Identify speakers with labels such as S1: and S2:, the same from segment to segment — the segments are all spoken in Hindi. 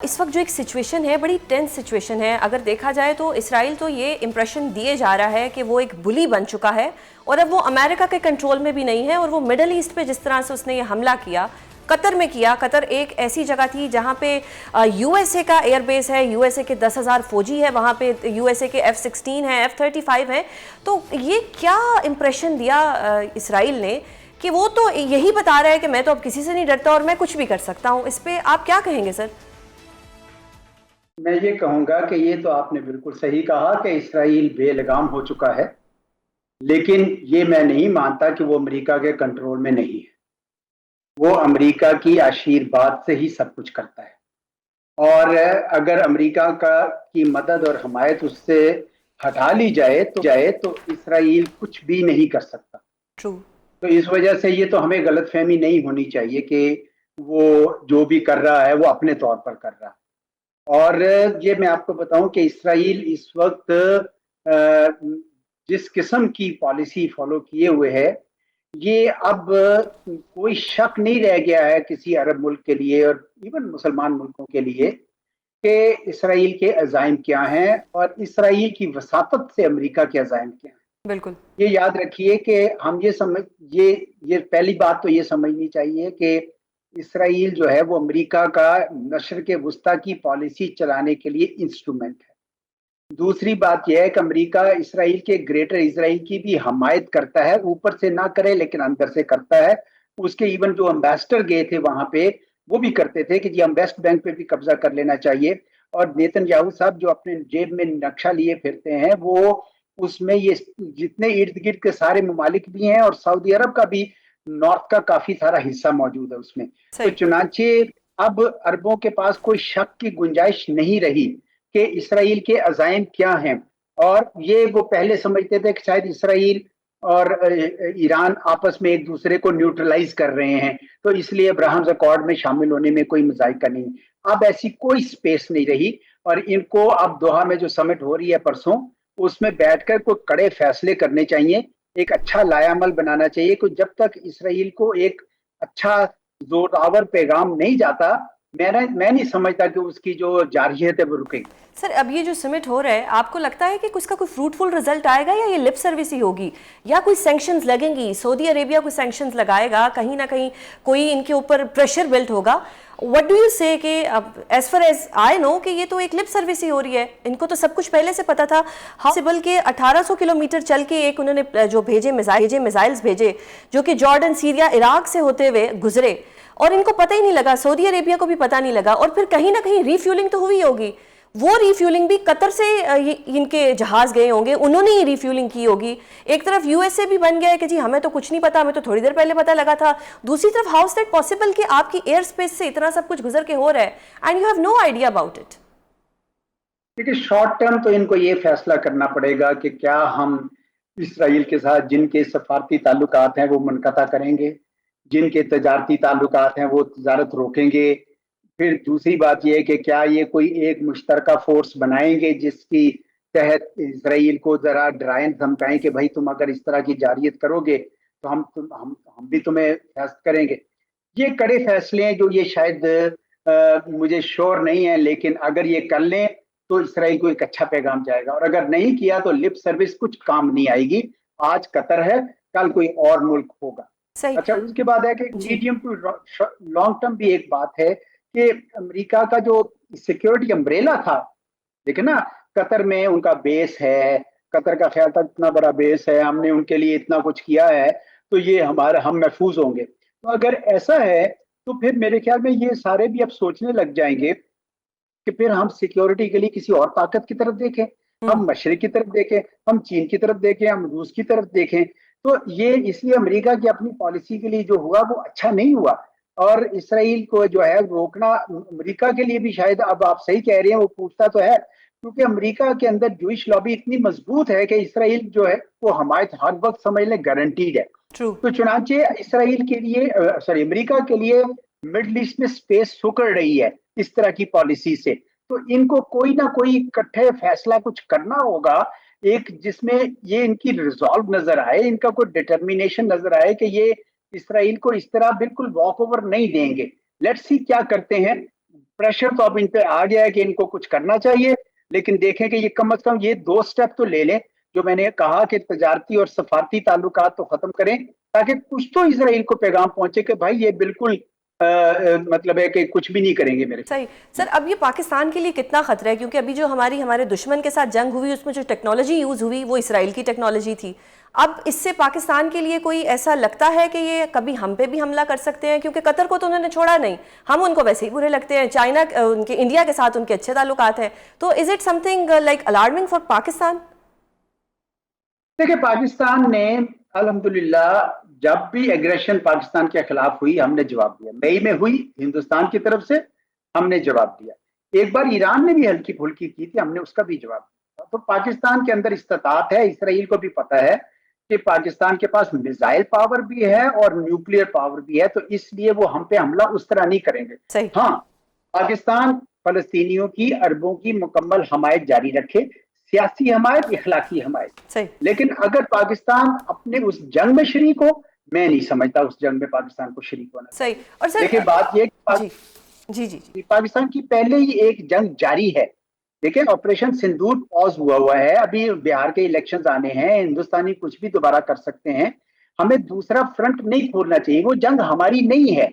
S1: इस वक्त जो एक सिचुएशन है, बड़ी टेंस सिचुएशन है। अगर देखा जाए तो इसराइल तो ये इंप्रेशन दिए जा रहा है कि वो एक बुली बन चुका है और अब वो अमेरिका के कंट्रोल में भी नहीं है। और वो मिडल ईस्ट पे जिस तरह से उसने ये हमला किया, कतर में किया। कतर एक ऐसी जगह थी जहाँ पे यूएसए का एयरबेस है, यूएसए के 10,000 फौजी है वहाँ पे, यूएसए के F-16 है, F-35 है। तो ये क्या इंप्रेशन दिया इसराइल ने कि वो तो यही बता रहा है कि मैं तो अब किसी से नहीं डरता और मैं कुछ भी कर सकता हूँ। इस पर आप क्या कहेंगे सर?
S2: मैं ये कहूंगा कि ये तो आपने बिल्कुल सही कहा कि इसराइल बेलगाम हो चुका है, लेकिन ये मैं नहीं मानता कि वो अमेरिका के कंट्रोल में नहीं है। वो अमेरिका की आशीर्वाद से ही सब कुछ करता है, और अगर अमेरिका का की मदद और हमायत उससे हटा ली जाए तो इसराइल कुछ भी नहीं कर सकता।
S1: ट्रू।
S2: तो इस वजह से ये तो हमें गलतफहमी नहीं होनी चाहिए कि वो जो भी कर रहा है वो अपने तौर पर कर रहा है। और ये मैं आपको बताऊं कि इसराइल इस वक्त जिस किस्म की पॉलिसी फॉलो किए हुए है, ये अब कोई शक नहीं रह गया है किसी अरब मुल्क के लिए और इवन मुसलमान मुल्कों के लिए कि इसराइल के अज़ाइम क्या हैं और इसराइल की वसातत से अमेरिका के अज़ाइम क्या हैं।
S1: बिल्कुल।
S2: ये याद रखिए कि हम ये पहली बात तो ये समझनी चाहिए कि इसराइल जो है वो अमेरिका का नस्र के वस्ता की पॉलिसी चलाने के लिए इंस्ट्रूमेंट है। दूसरी बात यह है कि अमेरिका इसराइल के ग्रेटर इसराइल की भी हमायत करता है, ऊपर से ना करे लेकिन अंदर से करता है। उसके इवन जो एम्बेसडर गए थे वहां पे, वो भी करते थे कि जी हम वेस्ट बैंक पे भी कब्जा कर लेना चाहिए। और नेतन्याहू साहब जो अपने जेब में नक्शा लिए फिरते हैं, वो उसमें ये जितने इर्द गिर्द के सारे ममालिक भी हैं और सऊदी अरब का भी नॉर्थ का काफी सारा हिस्सा मौजूद है उसमें। तो
S1: सही।
S2: चुनाचे अब अरबों के पास कोई शक की गुंजाइश नहीं रही कि इसराइल के अजाइम क्या हैं। और ये वो पहले समझते थे कि शायद इसराइल और ईरान आपस में एक दूसरे को न्यूट्रलाइज कर रहे हैं, तो इसलिए अब्राहम्स अकॉर्ड में शामिल होने में कोई मजाइका नहीं। अब ऐसी कोई स्पेस नहीं रही, और इनको अब दोहा में जो समिट हो रही है परसों, उसमें बैठकर कोई कड़े फैसले करने चाहिए, एक अच्छा लायामल बनाना चाहिए कि जब तक इसराइल को एक अच्छा जोरावर पैगाम नहीं जाता, मैं नहीं समझता कि उसकी जो जारहियत है वो रुकेगी।
S1: सर, अब ये जो समिट हो रहा है, आपको लगता है कि उसका कोई फ्रूटफुल रिजल्ट आएगा या ये लिप सर्विस ही होगी, या कोई सैंक्शंस लगेंगी? सऊदी अरेबिया कोई सैंक्शंस लगाएगा, कहीं ना कहीं कोई इनके ऊपर प्रेशर बिल्ट होगा? व्हाट डू यू से कि as far as I know कि ये तो एक लिप सर्विस ही हो रही है। इनको तो सब कुछ पहले से पता था। हाउसिबल के 1800 किलोमीटर चल के एक उन्होंने जो मिसाइल्स भेजे जो कि जॉर्डन, सीरिया, इराक से होते हुए गुजरे, और इनको पता ही नहीं लगा, सऊदी अरेबिया को भी पता नहीं लगा। और फिर कहीं ना कहीं रीफ्यूलिंग तो हुई होगी। वो रीफ्यूलिंग भी कतर से इनके जहाज गए होंगे, उन्होंने ही रीफ्यूलिंग की होगी। एक तरफ यूएसए भी बन गया है कि जी हमें तो कुछ नहीं पता, हमें तो थोड़ी देर पहले पता लगा था। दूसरी तरफ हाउ इज दैट पॉसिबल कि आपकी एयर स्पेस से इतना सब कुछ गुजर के हो रहा है and you have no idea about it?
S2: देखिए, शॉर्ट टर्म तो इनको ये फैसला करना पड़ेगा कि क्या हम इसराइल के साथ जिनके सफारती ताल्लुकात हैं वो मुनक़ता करेंगे, जिनके तजारती ताल्लुकात हैं वो तजारत रोकेंगे। फिर दूसरी बात यह है कि क्या ये कोई एक मुश्तरका फोर्स बनाएंगे जिसकी तहत इसराइल को जरा डराएं धमकाएं कि भाई तुम अगर इस तरह की जारियत करोगे तो हम भी तुम्हें फैसला करेंगे। ये कड़े फैसले हैं जो ये शायद मुझे श्योर नहीं है, लेकिन अगर ये कर लें तो इसराइल को एक अच्छा पैगाम जाएगा, और अगर नहीं किया तो लिप सर्विस कुछ काम नहीं आएगी। आज कतर है, कल कोई और मुल्क होगा।
S1: सही।
S2: अच्छा, उसके बाद है कि
S1: जी।
S2: मीडियम टू लॉन्ग टर्म भी एक बात है कि अमेरिका का जो सिक्योरिटी अम्ब्रेला था, देखिए ना, कतर में उनका बेस है। कतर का ख्याल था इतना बड़ा बेस है, हमने उनके लिए इतना कुछ किया है, तो ये हम महफूज होंगे। तो अगर ऐसा है तो फिर मेरे ख्याल में ये सारे भी अब सोचने लग जाएंगे कि फिर हम सिक्योरिटी के लिए किसी और ताकत की तरफ देखें, हम मशरिक की तरफ देखें, हम चीन की तरफ देखें, हम रूस की तरफ देखें। तो ये इसलिए अमेरिका की अपनी पॉलिसी के लिए जो हुआ वो अच्छा नहीं हुआ, और इसराइल को जो है रोकना अमेरिका के लिए भी शायद, अब आप सही कह रहे हैं, वो पूछता तो है, क्योंकि अमेरिका के अंदर जूइश लॉबी इतनी मजबूत है कि इसराइल जो है वो हमायत हर वक्त समझ लें गारंटीड है।
S1: ट्रू।
S2: तो चुनाचे इसराइल के लिए, सॉरी, अमेरिका के लिए मिडल ईस्ट में स्पेस सुकड़ रही है इस तरह की पॉलिसी से। तो इनको कोई ना कोई इकट्ठे फैसला कुछ करना होगा, एक जिसमें ये इनकी रिजॉल्व नजर आए, इनका कोई डिटर्मिनेशन नजर आए कि ये इसराइल को इस तरह बिल्कुल वॉक ओवर नहीं देंगे। लेट्स सी क्या करते हैं। प्रेशर तो अब इन पे आ गया है कि इनको कुछ करना चाहिए, लेकिन देखें कि ये कम से कम ये 2 स्टेप तो ले लें, जो मैंने कहा कि तजारती और सफारती ताल्लुकात तो खत्म करें, ताकि कुछ तो इसराइल को पैगाम पहुंचे कि भाई ये बिल्कुल मतलब है कि कुछ भी नहीं करेंगे मेरे
S1: सही। सर, अब ये पाकिस्तान के लिए कितना खतरा है, क्योंकि अभी जो हमारे दुश्मन के साथ जंग हुई उसमें जो टेक्नोलॉजी यूज हुई वो इसराइल की टेक्नोलॉजी थी। अब इससे पाकिस्तान के लिए कोई ऐसा लगता है कि ये कभी हम पे भी हमला कर सकते हैं? क्योंकि कतर को तो उन्होंने छोड़ा नहीं, हम उनको वैसे ही बुरे लगते हैं, चाइना उनके इंडिया के साथ उनके अच्छे ताल्लुकात हैं, तो is it something like alarming for Pakistan?
S2: देखिए, पाकिस्तान ने अल्हम्दुलिल्लाह जब भी एग्रेशन पाकिस्तान के खिलाफ हुई हमने जवाब दिया। मई में हुई हिंदुस्तान की तरफ से, हमने जवाब दिया। एक बार ईरान ने भी हल्की फुल्की की थी, हमने उसका भी जवाब दिया। तो पाकिस्तान के अंदर इस्तात है, इसराइल को भी पता है कि पाकिस्तान के पास मिसाइल पावर भी है और न्यूक्लियर पावर भी है, तो इसलिए वो हम पे हमला उस तरह नहीं करेंगे।
S1: सही।
S2: हाँ, पाकिस्तान फलस्तीनियों की, अरबों की मुकम्मल हमायत जारी रखे, सियासी हमायत, इखलाकी हमायत।
S1: सही।
S2: लेकिन अगर पाकिस्तान अपने उस जंग में शरीक हो, मैं नहीं समझता उस जंग में पाकिस्तान को शरीक होना
S1: सही।
S2: चाहिए।
S1: और सर
S2: देखिए, बात यह
S1: जी जी जी जी।
S2: पाकिस्तान की पहले ही एक जंग जारी है। देखिए, ऑपरेशन सिंदूर पॉज हुआ है, अभी बिहार के इलेक्शंस आने हैं, हिंदुस्तानी कुछ भी दोबारा कर सकते हैं। हमें दूसरा फ्रंट नहीं खोलना चाहिए, वो जंग हमारी नहीं है,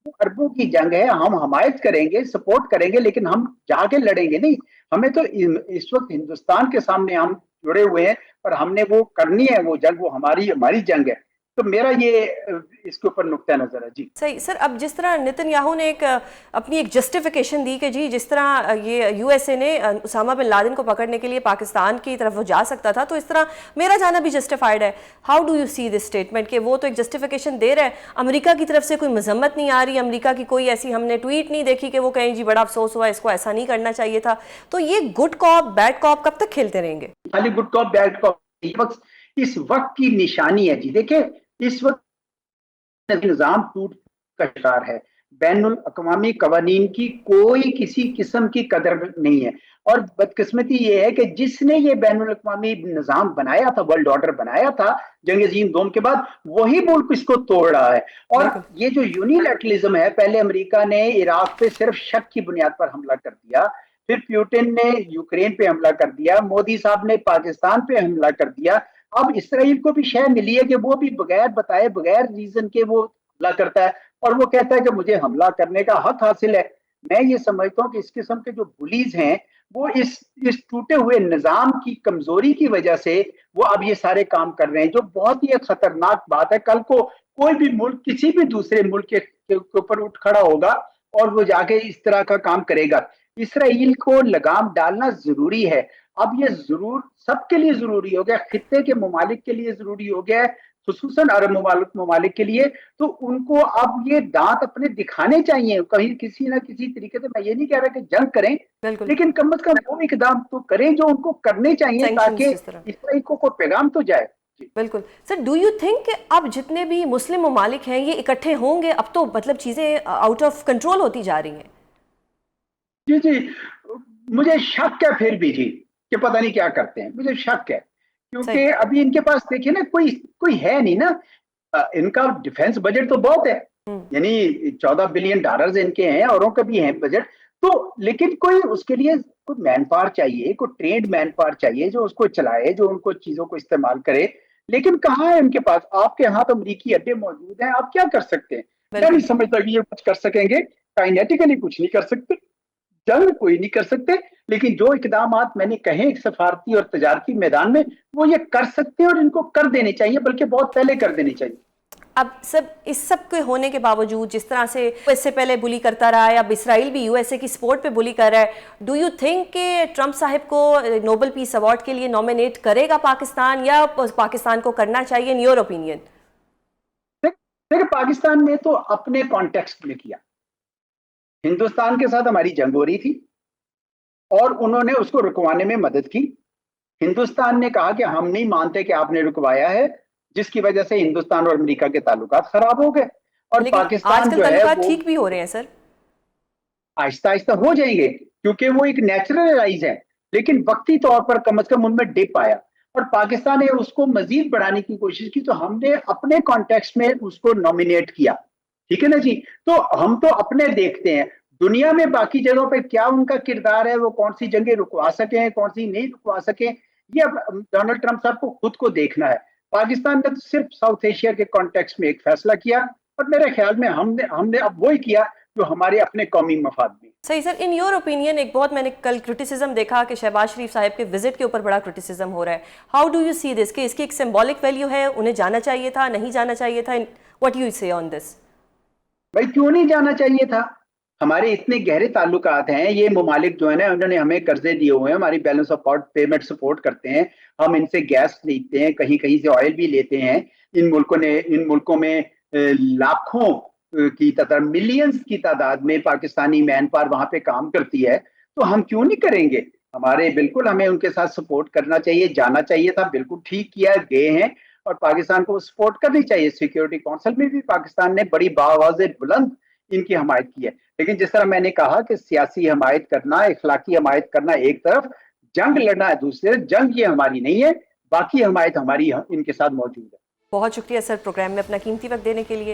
S2: वो अरबों की जंग है। हम हमायत करेंगे, सपोर्ट करेंगे, लेकिन हम जाके लड़ेंगे नहीं। हमें तो इस वक्त हिंदुस्तान के सामने हम जुड़े हुए हैं, पर हमने वो करनी है, वो जंग वो हमारी हमारी जंग है। तो मेरा ये इसके ऊपर नुक्ता नजर है जी।
S1: सही। सर, अब जिस तरह नेतन्याहू ने अपनी एक जस्टिफिकेशन दी कि जी जिस तरह ये यूएसए ने उसामा बिन लादेन को पकड़ने के लिए पाकिस्तान की तरफ वो जा सकता था, तो इस तरह मेरा जाना भी जस्टिफाइड है। How do you see this statement कि वो तो एक जस्टिफिकेशन दे रहा है, अमेरिका की तरफ से कोई मजम्मत नहीं आ रही, अमेरिका की कोई ऐसी हमने ट्वीट नहीं देखी कि वो कहें जी बड़ा अफसोस हुआ, इसको ऐसा नहीं करना चाहिए था। तो ये गुड कॉप बैड कॉप कब तक खेलते रहेंगे?
S2: खाली गुड कॉप बैड कॉप इस वक्त की निशानी है जी। देखिए, इस वक्त निजाम टूट का शिकार है, बैनुल अक़वामी कवानीन की कोई किसी किस्म की कदर नहीं है। और बदकिस्मती ये है कि जिसने ये बैनुल अक़वामी निजाम बनाया था, वर्ल्ड ऑर्डर बनाया था जंग अज़ीम दोम के बाद, वही मुल्क इसको तोड़ रहा है। और ये जो यूनिलैटरलिज्म है, पहले अमेरिका ने इराक पे सिर्फ शक की बुनियाद पर हमला कर दिया, फिर पुतिन ने यूक्रेन पे हमला कर दिया, मोदी साहब ने पाकिस्तान पे हमला कर दिया। अब इसराइल को भी शय मिली है कि वो भी बगैर बताए, बगैर रीजन के वो हमला करता है, और वो कहता है कि मुझे हमला करने का हक हासिल है। मैं ये समझता हूँ कि इस किस्म के जो बुलीज हैं, वो इस टूटे हुए निजाम की कमजोरी की वजह से वो अब ये सारे काम कर रहे हैं, जो बहुत ही खतरनाक बात है। कल को कोई भी मुल्क किसी भी दूसरे मुल्क के ऊपर उठ खड़ा होगा और वो जाके इस तरह का काम करेगा। इसराइल को लगाम डालना जरूरी है। अब ये जरूर सबके लिए जरूरी हो गया, खित्ते के ममालिक के लिए जरूरी हो गया है, खुसूसन अरब ममालिक के लिए। तो उनको अब ये दांत अपने दिखाने चाहिए कहीं किसी ना किसी तरीके से। मैं ये नहीं कह रहा कि जंग करें, लेकिन कम से कम वो इकदाम तो करें जो उनको करने चाहिए, ताकि इसराइल को कोई पैगाम तो जाए।
S1: बिल्कुल। सर, डू यू थिंक कि अब जितने भी मुस्लिम ममालिक हैं ये इकट्ठे होंगे? अब तो मतलब चीजें आउट ऑफ कंट्रोल होती जा रही हैं।
S2: जी जी, मुझे शक है फिर भी जी कि पता नहीं क्या करते हैं, मुझे शक है, क्योंकि अभी इनके पास देखिए ना कोई है नहीं ना। इनका डिफेंस बजट तो बहुत है, यानी $14 बिलियन इनके हैं, औरों का भी है बजट तो, लेकिन कोई उसके लिए कोई मैन पावर चाहिए, कोई ट्रेंड मैन पावर चाहिए जो उसको चलाए, जो उनको चीजों को इस्तेमाल करे। लेकिन कहाँ है उनके पास? आपके यहाँ तो अमरीकी अड्डे मौजूद हैं, आप क्या कर सकते हैं? मैं नहीं समझता कि ये कुछ कर सकेंगे, काइनेटिकली कुछ नहीं कर सकते, जंग कोई नहीं कर सकते। लेकिन जो इकदाम मैंने कहे एक सफारती और तजारती मैदान में, वो ये कर सकते हैं और इनको कर देने चाहिए, बल्कि बहुत पहले कर देने चाहिए।
S1: अब इस सब के होने के बावजूद जिस तरह से इससे पहले बुली करता रहा है, अब इसराइल भी यूएसए की सपोर्ट पे बुली कर रहा है, डू यू थिंक कि ट्रंप साहब को नोबेल पीस अवार्ड के लिए नॉमिनेट करेगा पाकिस्तान, या पाकिस्तान को करना चाहिए इन योर ओपिनियन?
S2: देखिए, पाकिस्तान ने तो अपने कॉन्टेक्स्ट में किया। हिंदुस्तान के साथ हमारी जंग हो रही थी और उन्होंने उसको रुकवाने में मदद की। हिंदुस्तान ने कहा कि हम नहीं मानते कि आपने रुकवाया है, जिसकी वजह से हिंदुस्तान और अमेरिका के ताल्लुकात खराब हो गए। और पाकिस्तान जो है वो
S1: ठीक भी हो रहे हैं सर,
S2: आहिस्ता आहिस्ता हो जाएंगे, क्योंकि वो एक नेचुरल राइज है, लेकिन वक्ती तौर पर कम से कम उनमें डिप आया और पाकिस्तान ने उसको मजीद बढ़ाने की कोशिश की, तो हमने अपने कॉन्टेक्स्ट में उसको नॉमिनेट किया। ठीक है ना जी? तो हम तो अपने देखते हैं, दुनिया में बाकी जगहों पे क्या उनका किरदार है, वो कौन सी जंगें रुकवा सके, कौन सी नहीं रुकवा सके, ये अब डोनाल्ड ट्रंप साहब को खुद को देखना है। पाकिस्तान ने तो सिर्फ साउथ एशिया के कॉन्टेक्स्ट में एक फैसला किया, और मेरे ख्याल में हमने हमने अब वही किया जो हमारे अपने कौमी मफाद में।
S1: सही सर, इन योर ओपिनियन एक बहुत मैंने कल क्रिटिसिज्म देखा कि शहबाज शरीफ साहब के विजिट के ऊपर बड़ा क्रिटिसिज्म हो रहा है। How do you see this, कि इसकी एक सिंबॉलिक वैल्यू है, उन्हें जाना चाहिए था, नहीं जाना चाहिए था, व्हाट यू से ऑन दिस?
S2: भाई क्यों नहीं जाना चाहिए था? हमारे इतने गहरे ताल्लुकात हैं, ये ममालिक जो है ना उन्होंने हमें कर्जे दिए हुए हैं, हमारी बैलेंस ऑफ पेमेंट सपोर्ट करते हैं, हम इनसे गैस खरीदते हैं, कहीं कहीं से ऑयल भी लेते हैं। इन मुल्कों में लाखों की तादाद, मिलियंस की तादाद में पाकिस्तानी मैन पावर वहां पे काम करती है, तो हम क्यों नहीं करेंगे? हमारे बिल्कुल हमें उनके साथ सपोर्ट करना चाहिए, जाना चाहिए था, बिल्कुल ठीक किया, गए हैं, और पाकिस्तान को सपोर्ट करनी चाहिए। सिक्योरिटी काउंसिल में भी पाकिस्तान ने बड़ी बावाज़ बुलंद इनकी हमायत की है। लेकिन जिस तरह मैंने कहा कि सियासी हमायत करना, इखलाकी हमायत करना एक तरफ, जंग लड़ना है दूसरे, जंग ये हमारी नहीं है, बाकी हमायत हमारी इनके साथ मौजूद है।
S1: बहुत शुक्रिया सर प्रोग्राम में अपना कीमती वक्त देने के लिए।